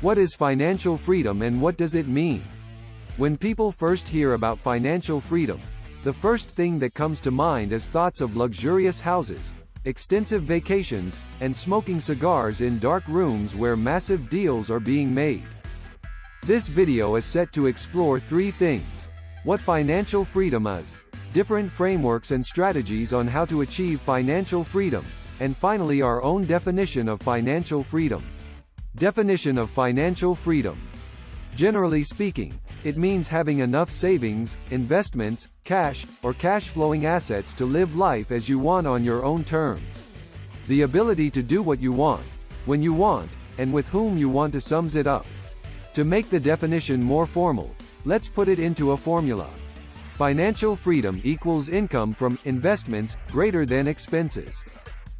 What is financial freedom and what does it mean? When people first hear about financial freedom, the first thing that comes to mind is thoughts of luxurious houses, extensive vacations, and smoking cigars in dark rooms where massive deals are being made. This video is set to explore three things: what financial freedom is, different frameworks and strategies on how to achieve financial freedom, and finally our own definition of financial freedom. Definition of financial freedom. Generally speaking, it means having enough savings, investments, cash, or cash-flowing assets to live life as you want on your own terms. The ability to do what you want, when you want, and with whom you want to sums it up. To make the definition more formal, let's put it into a formula. Financial freedom equals income from investments greater than expenses.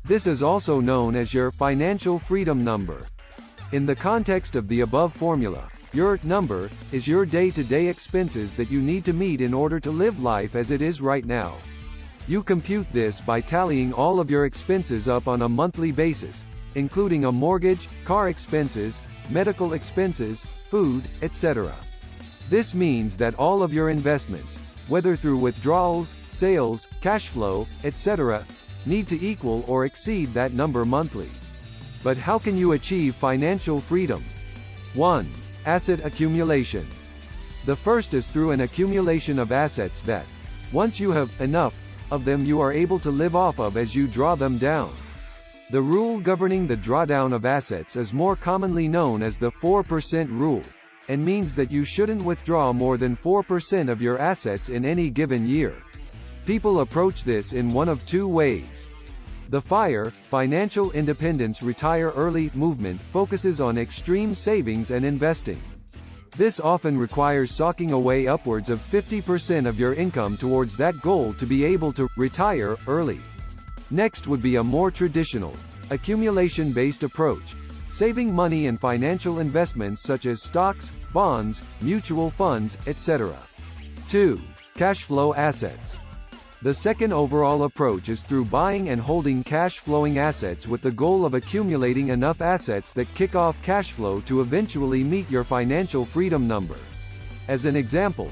This is also known as your financial freedom number. In the context of the above formula, your number is your day-to-day expenses that you need to meet in order to live life as it is right now. You compute this by tallying all of your expenses up on a monthly basis, including a mortgage, car expenses, medical expenses, food, etc. This means that all of your investments, whether through withdrawals, sales, cash flow, etc., need to equal or exceed that number monthly. But how can you achieve financial freedom? 1. Asset accumulation. The first is through an accumulation of assets that, once you have enough of them, you are able to live off of as you draw them down. The rule governing the drawdown of assets is more commonly known as the 4% rule, and means that you shouldn't withdraw more than 4% of your assets in any given year. People approach this in one of two ways. The FIRE, Financial Independence Retire Early movement focuses on extreme savings and investing. This often requires socking away upwards of 50% of your income towards that goal to be able to retire early. Next would be a more traditional, accumulation-based approach, saving money in financial investments such as stocks, bonds, mutual funds, etc. 2. Cash flow assets. The second overall approach is through buying and holding cash-flowing assets with the goal of accumulating enough assets that kick off cash flow to eventually meet your financial freedom number. As an example,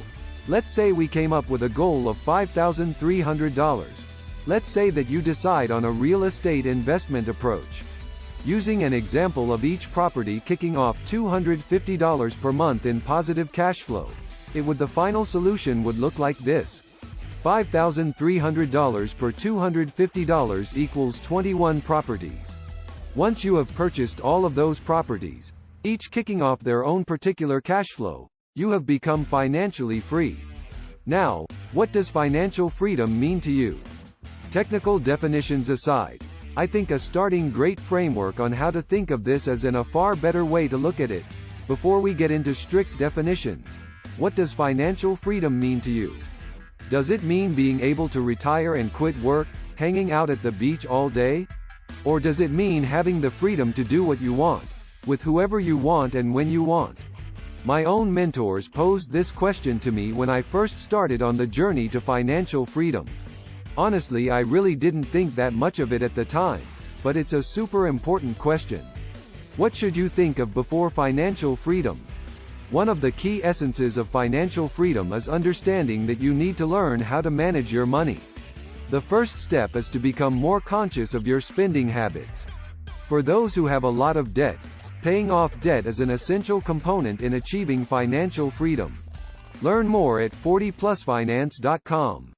let's say we came up with a goal of $5,300. Let's say that you decide on a real estate investment approach. Using an example of each property kicking off $250 per month in positive cash flow, the final solution would look like this. $5,300 per $250 equals 21 properties. Once you have purchased all of those properties, each kicking off their own particular cash flow, you have become financially free. Now, what does financial freedom mean to you? Technical definitions aside, I think a starting great framework on how to think of this as a far better way to look at it. Before we get into strict definitions, what does financial freedom mean to you? Does it mean being able to retire and quit work, hanging out at the beach all day? Or does it mean having the freedom to do what you want, with whoever you want and when you want? My own mentors posed this question to me when I first started on the journey to financial freedom. Honestly, I really didn't think that much of it at the time, but it's a super important question. What should you think of before financial freedom? One of the key essences of financial freedom is understanding that you need to learn how to manage your money. The first step is to become more conscious of your spending habits. For those who have a lot of debt, paying off debt is an essential component in achieving financial freedom. Learn more at 40plusfinance.com.